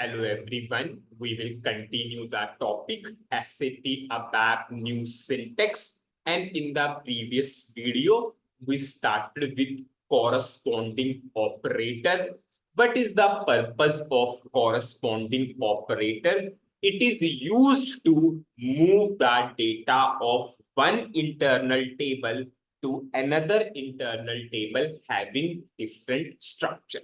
Hello everyone, we will continue the topic SAP ABAP new syntax, and in the previous video we started with corresponding operator. What is the purpose of corresponding operator? It is used to move the data of one internal table to another internal table having different structure.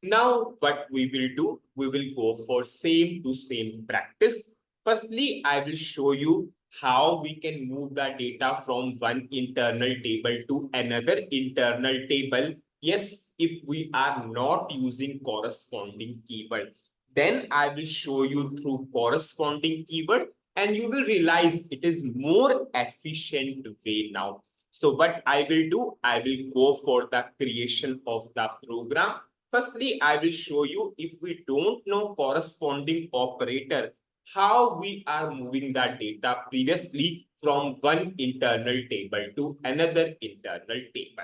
Now, what we will do, we will go for same to same practice. Firstly, I will show you how we can move the data from one internal table to another internal table. Yes, if we are not using corresponding keyword, then I will show you through corresponding keyword and you will realize it is more efficient way now. So what I will do, I will go for the creation of the program. Firstly, I will show you if we don't know corresponding operator, how we are moving that data previously from one internal table to another internal table.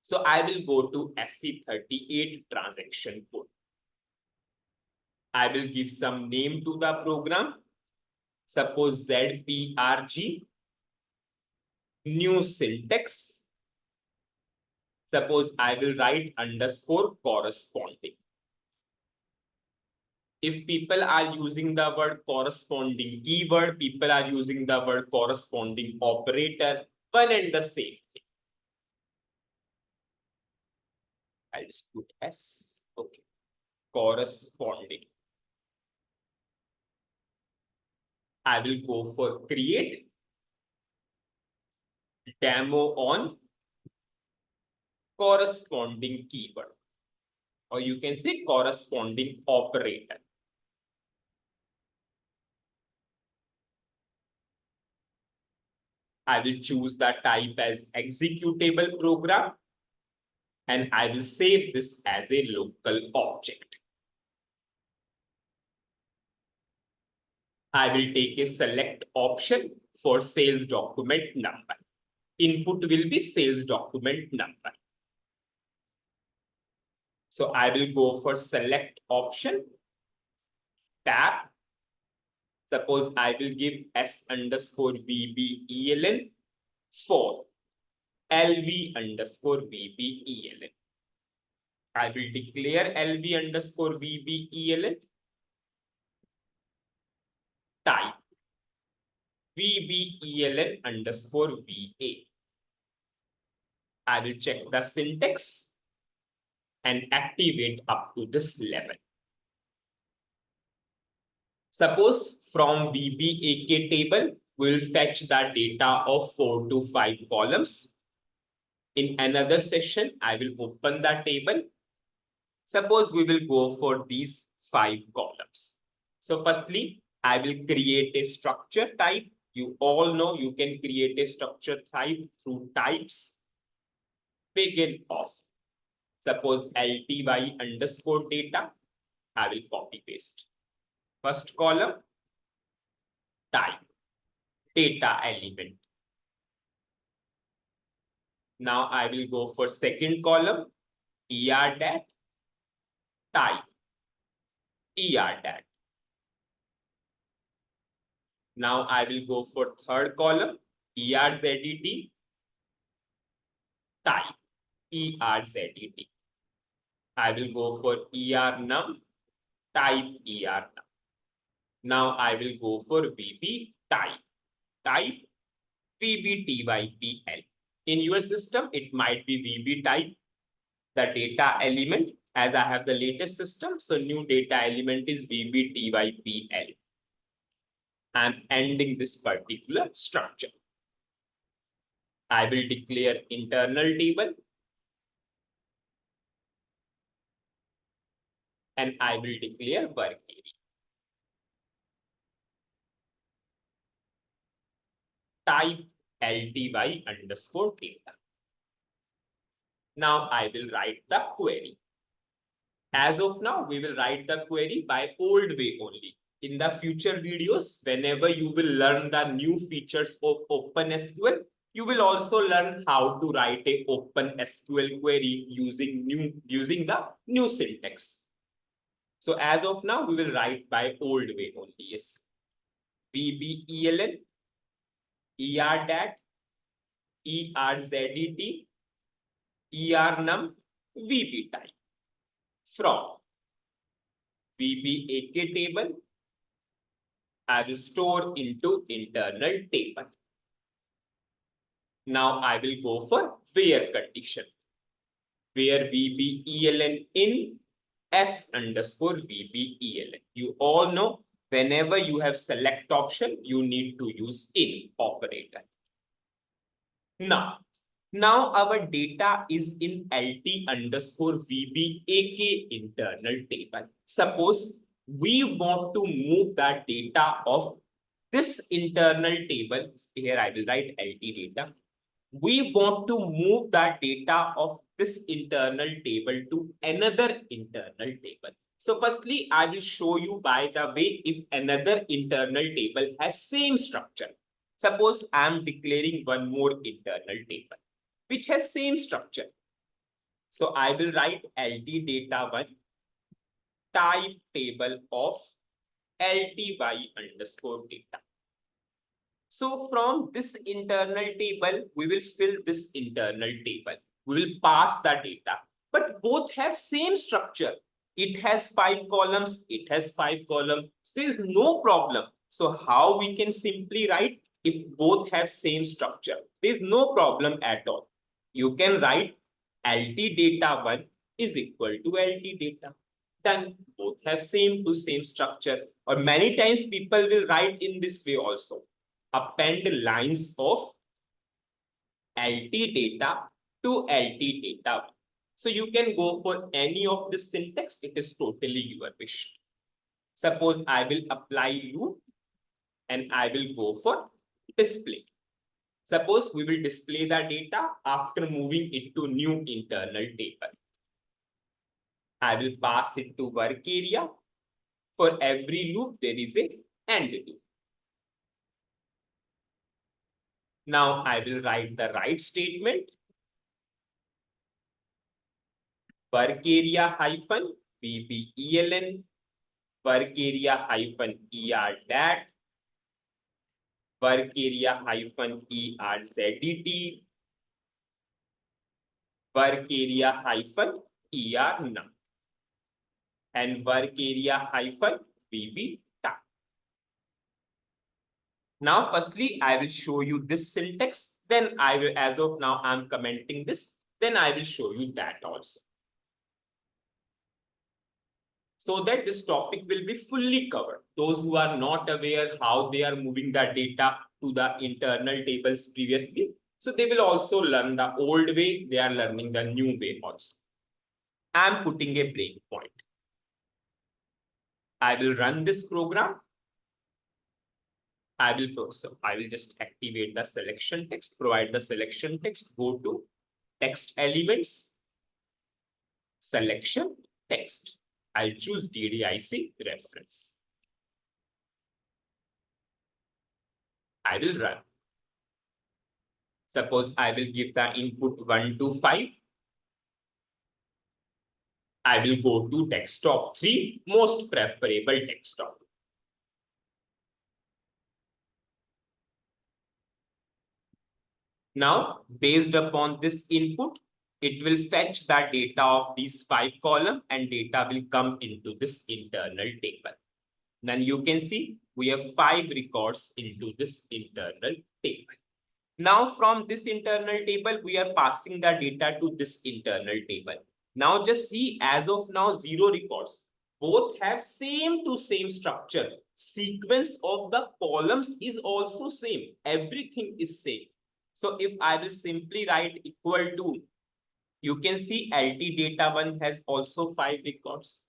So I will go to SC38 transaction code. I will give some name to the program. Suppose ZPRG, new syntax. Suppose I will write underscore corresponding. If people are using the word corresponding keyword, people are using the word corresponding operator, one and the same thing. I'll just put S. Okay. Corresponding. I will go for create demo on corresponding keyword, or you can say corresponding operator. I will choose the type as executable program and I will save this as a local object. I will take a select option for sales document number. Input will be sales document number. So I will go for select option, tab. Suppose I will give S underscore VBELN for LV underscore VBELN. I will declare LV underscore VBELN. Type VBELN underscore VA. I will check the syntax and activate up to this level. Suppose from VBAK table, we will fetch the data of 4 to 5 columns. In another session, I will open the table. Suppose we will go for these 5 columns. So firstly, I will create a structure type. You all know you can create a structure type through types. Begin off. Suppose LTY underscore data. I will copy paste. First column, type, data element. Now I will go for second column, ERDAT, type, ERDAT. Now I will go for third column, ERZET, type, ERZET. I will go for ERNUM, type ERNUM. Now I will go for VB type VBTYPL. In your system, it might be VB type, the data element, as I have the latest system. So new data element is VBTYPL. I'm ending this particular structure. I will declare internal table. And I will declare work area. Type LTY underscore data. Now I will write the query. As of now, we will write the query by old way only. In the future videos, whenever you will learn the new features of OpenSQL, you will also learn how to write a OpenSQL query using the new syntax. So as of now, we will write by old way only. Yes. VBELN, ERDAT, ERZEDT, ERNUM, VB type. From VBAK table, I will store into internal table. Now I will go for where condition. Where VBELN in S underscore VBELN. You all know whenever you have select option, you need to use in operator. Now our data is in LT underscore VBAK internal table. Suppose we want to move that data of this internal table. Here I will write LT data. We want to move that data of this internal table to another internal table. So firstly, I will show you by the way if another internal table has same structure. Suppose I am declaring one more internal table which has same structure. So I will write LT data one type table of LTY underscore data. So from this internal table, we will fill this internal table. We will pass the data, but both have same structure. It has 5 columns, it has 5 columns. So there is no problem. So how we can simply write if both have same structure? There is no problem at all. You can write LT data 1 is equal to LT data. Then both have same to same structure. Or many times people will write in this way also. Append lines of LT data to LT data. So you can go for any of this syntax. It is totally your wish. Suppose I will apply loop and I will go for display. Suppose we will display the data after moving it to new internal table. I will pass it to work area. For every loop, there is a AND loop. Now I will write the right statement. Work area hyphen VBELN, work area hyphen ERDAT, work area hyphen ERZDT, work area hyphen ERNUM, and work area hyphen VB type. Now, firstly, I will show you this syntax. Then I will, as of now, I'm commenting this. Then I will show you that also. So that this topic will be fully covered. Those who are not aware how they are moving the data to the internal tables previously, so they will also learn the old way, they are learning the new way also. I am putting a breakpoint. I will run this program. I will just activate the selection text, provide the selection text, go to text elements, selection text. I'll choose DDIC reference. I will run. Suppose I will give the input 1 to 5. I will go to desktop 3, most preferable desktop. Now, based upon this input, it will fetch the data of these 5 columns and data will come into this internal table. Then you can see we have 5 records into this internal table. Now from this internal table, we are passing the data to this internal table. Now just see, as of now, 0 records. Both have same to same structure. Sequence of the columns is also same. Everything is same. So if I will simply write equal to, you can see LT data 1 has also 5 records.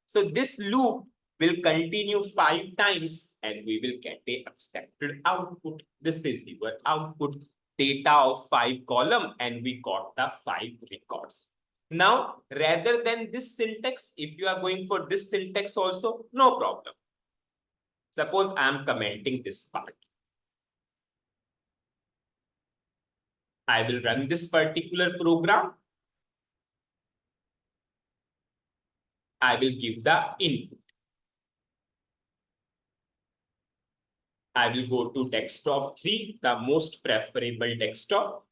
So this loop will continue 5 times and we will get a expected output. This is your output, data of 5 column, and we got the 5 records. Now, rather than this syntax, if you are going for this syntax also, no problem. Suppose I am commenting this part. I will run this particular program. I will give the input. I will go to desktop 3, the most preferable desktop.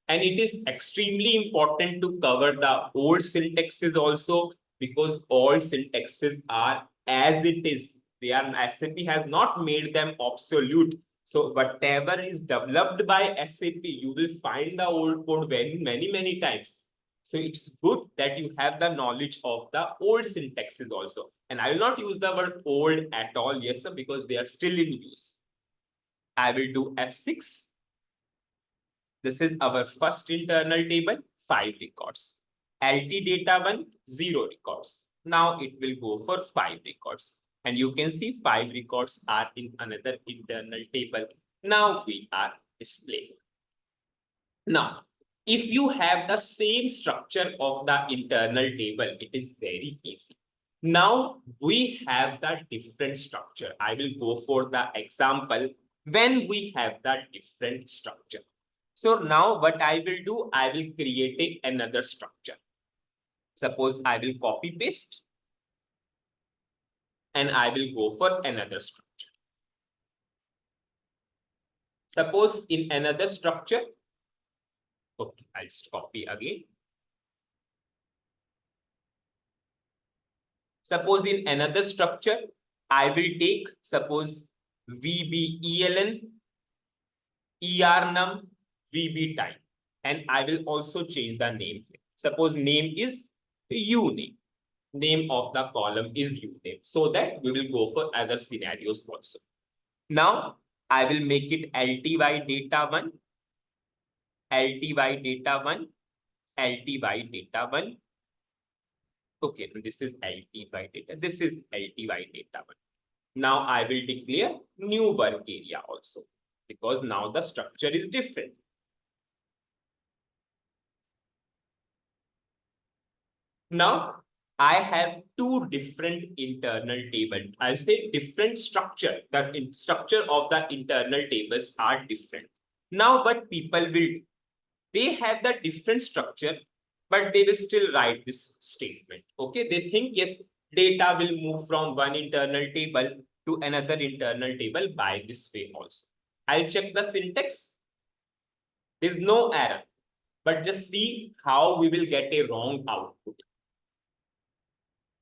And it is extremely important to cover the old syntaxes also, because all syntaxes are as it is. They are, SAP has not made them obsolete. So whatever is developed by SAP, you will find the old code many times. So it's good that you have the knowledge of the old syntaxes also. And I will not use the word old at all, yes, sir, because they are still in use. I will do F6. This is our first internal table, 5 records. LT data 1, 0 records. Now it will go for 5 records. And you can see 5 records are in another internal table. Now we are displaying. Now, if you have the same structure of the internal table, it is very easy. Now we have the different structure. I will go for the example when we have the different structure. So now what I will do, I will create another structure. Suppose I will copy paste and I will go for another structure. Suppose in another structure, okay, I'll just copy again. Suppose in another structure, I will take, suppose VBELN, ERNum, VB type, and I will also change the name. Suppose name is UName. Name of the column is UName, so that we will go for other scenarios also. Now I will make it LTY data 1, LTY data 1, LTY data 1. Okay, this is LTY data. This is LTY data 1. Now I will declare new work area also, because now the structure is different. Now I have two different internal tables. I say different structure. The structure of the internal tables are different. Now what people will do, they have the different structure, but they will still write this statement. Okay, they think yes, data will move from one internal table to another internal table by this way also. I'll check the syntax. There's no error, but just see how we will get a wrong output.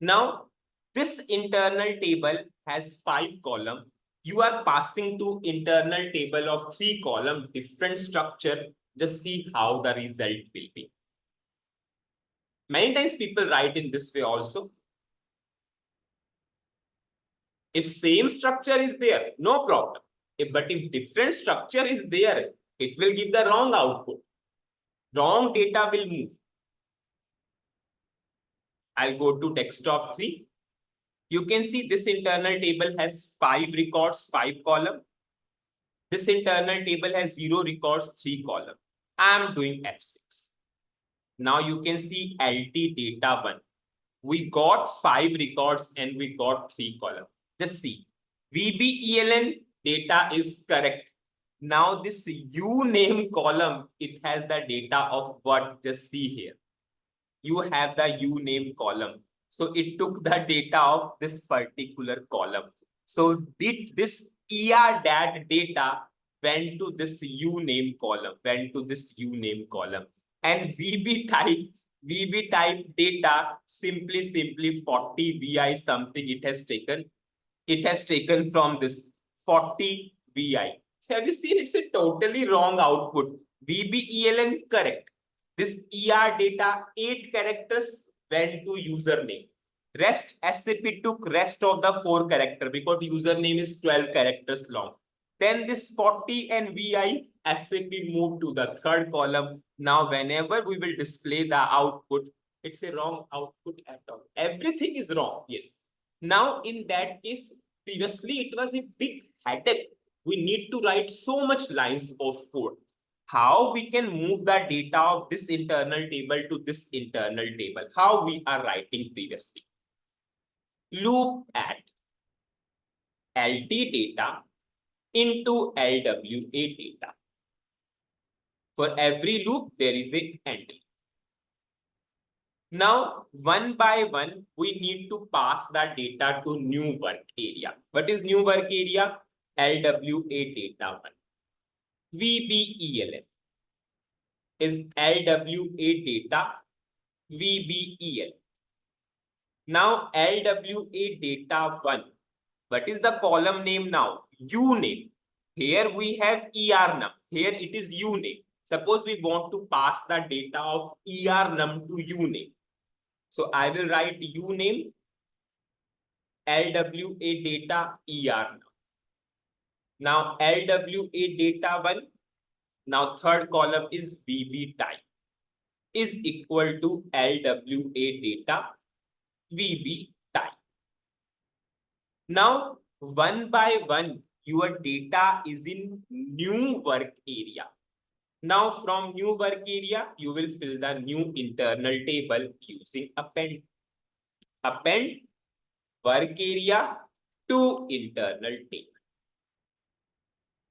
Now, this internal table has 5 columns. You are passing to internal table of 3 columns, different structure. Just see how the result will be. Many times people write in this way also. If same structure is there, no problem. But if different structure is there, it will give the wrong output. Wrong data will move. I'll go to desktop 3. You can see this internal table has 5 records, 5 columns. This internal table has 0 records, 3 columns. I am doing F6. Now you can see LT data 1. We got 5 records and we got 3 columns. Just see. VBELN data is correct. Now this UName column, it has the data of what? Just see here. You have the UName column. So it took the data of this particular column. So did this ER.dat data went to this UName column, and VB type data simply 40 VI something it has taken. It has taken from this 40 VI. So have you seen, it's a totally wrong output. VBELN correct. This ER data 8 characters went to username. Rest SAP took rest of the 4 characters because username is 12 characters long. Then this 40 and VI SAP moved to the 3rd column. Now whenever we will display the output, it's a wrong output at all. Everything is wrong. Yes. Now in that case, previously it was a big headache. We need to write so much lines of code. How we can move the data of this internal table to this internal table? How we are writing previously? Loop add LT data into LWA data. For every loop, there is an end. Now, one by one, we need to pass the data to new work area. What is new work area? LWA data 1. VBELN is LWA data VBEL. Now, LWA data 1. What is the column name now? U name. Here we have ER num. Here it is U name. Suppose we want to pass the data of ER num to U name. So I will write U name LWA data ER num. Now LWA data 1. Now third column is VB type is equal to LWA data VB type. Now one by one your data is in new work area. Now from new work area you will fill the new internal table using append. Append work area to internal table.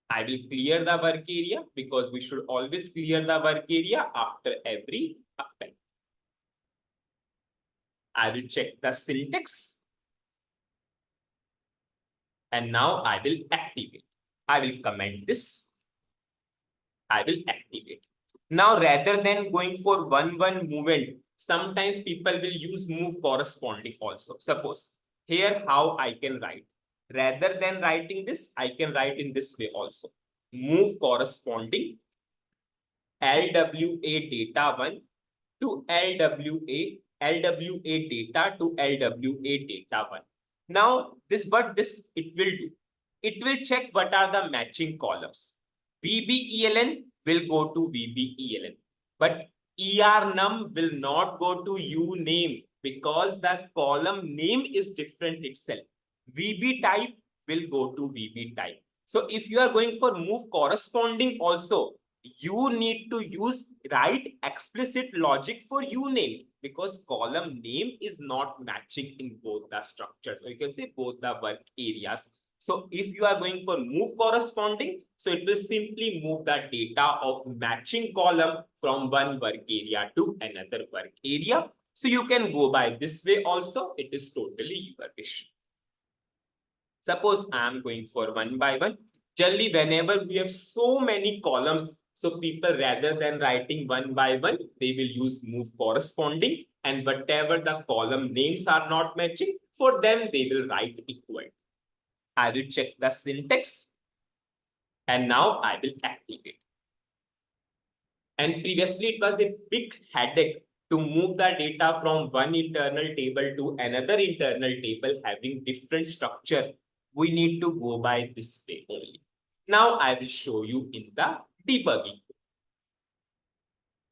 I will clear the work area because we should always clear the work area after every append. I will check the syntax. And now I will activate. I will comment this. I will activate. Now, rather than going for one movement, sometimes people will use move corresponding also. Suppose here how I can write. Rather than writing this, I can write in this way also. Move corresponding LWA data 1 to LWA data to LWA data 1. Now, this it will do. It will check what are the matching columns. VBELN will go to VBELN, but ER num will not go to U name because the column name is different itself. VB type will go to VB type. So if you are going for move corresponding also, you need to write explicit logic for U name because column name is not matching in both the structures, or you can say both the work areas. So if you are going for move corresponding, so it will simply move the data of matching column from one work area to another work area. So you can go by this way also. It is totally your wish. Suppose I am going for one by one. Generally, whenever we have so many columns, so people rather than writing one by one, they will use move corresponding, and whatever the column names are not matching, for them they will write equal. I will check the syntax and now I will activate. And previously it was a big headache to move the data from one internal table to another internal table having different structure. We need to go by this way only. Now I will show you in the debugging.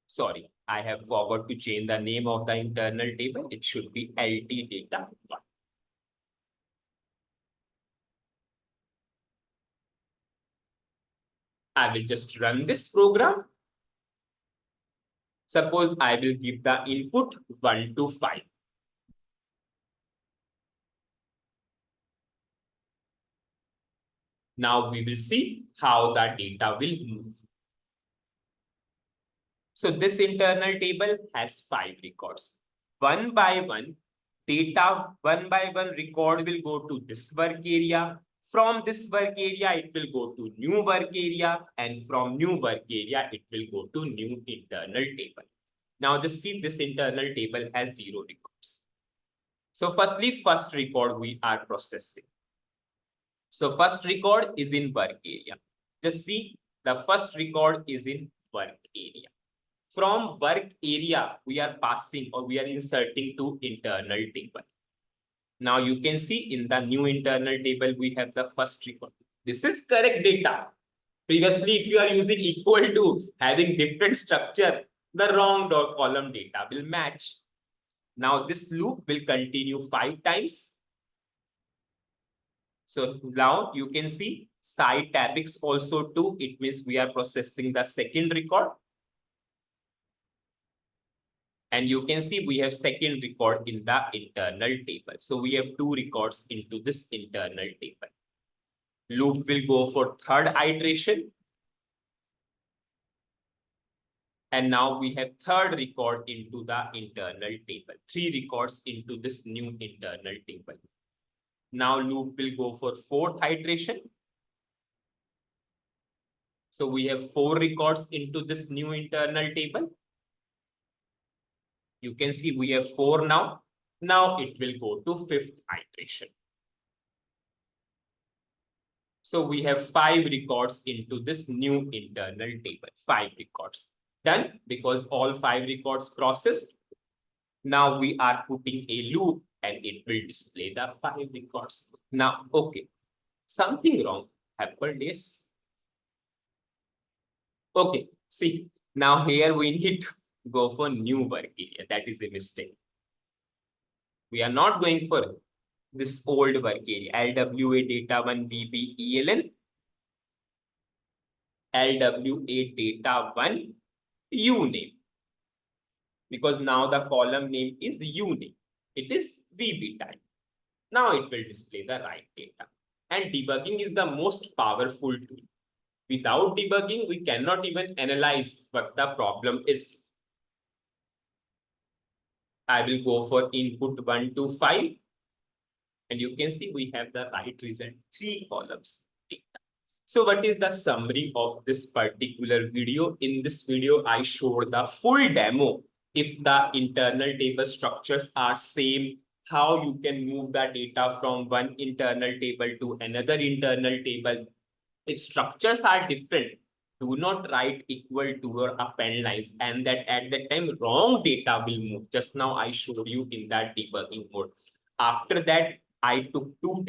Sorry, I have forgot to change the name of the internal table. It should be LT data 1. I will just run this program. Suppose I will give the input 1 to 5. Now we will see how the data will move. So this internal table has 5 records. One by one, data one by one record will go to this work area. From this work area, it will go to new work area, and from new work area, it will go to new internal table. Now just see this internal table has 0 records. So firstly, first record we are processing. So first record is in work area. Just see the first record is in work area. From work area, we are passing or we are inserting to internal table. Now you can see in the new internal table, we have the first record. This is correct data. Previously, if you are using equal to having different structure, the wrong column data will match. Now this loop will continue 5 times. So now you can see side tabix also 2. It means we are processing the second record. And you can see we have second record in the internal table. So we have 2 records into this internal table. Loop will go for third iteration. And now we have third record into the internal table, 3 records into this new internal table. Now loop will go for 4th iteration. So we have 4 records into this new internal table. You can see we have 4 now. Now it will go to 5th iteration. So we have 5 records into this new internal table, 5 records. Done, because all 5 records processed. Now we are putting a loop and it will display the 5 records. Now, okay, something wrong happened, yes. Okay, see, now here we need to go for new work area. That is a mistake. We are not going for this old work area, LWA data 1 VB ELN, LWA data 1 uname. Because now the column name is uname. It is VB type. Now it will display the right data. And debugging is the most powerful tool. Without debugging, we cannot even analyze what the problem is. I will go for input 1 to 5. And you can see we have the right result, 3 columns data. So what is the summary of this particular video? In this video, I showed the full demo. If the internal table structures are same, how you can move the data from one internal table to another internal table. If structures are different, do not write equal to or append lines, and that at that time wrong data will move. Just now I showed you in that debugging mode. After that, I took two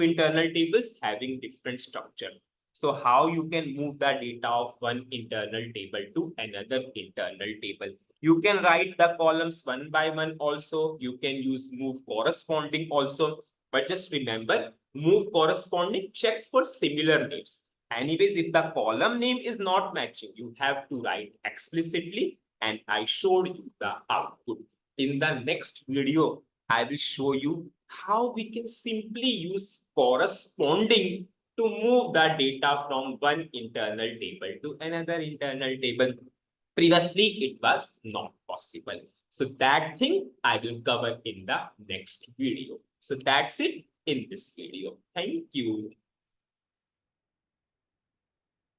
internal tables having different structure. So how you can move the data of one internal table to another internal table? You can write the columns one by one also. You can use move corresponding also. But just remember, move corresponding, check for similar names. Anyways, if the column name is not matching, you have to write explicitly, and I showed you the output. In the next video, I will show you how we can simply use corresponding to move the data from one internal table to another internal table. Previously, it was not possible. So that thing I will cover in the next video. So that's it in this video. Thank you.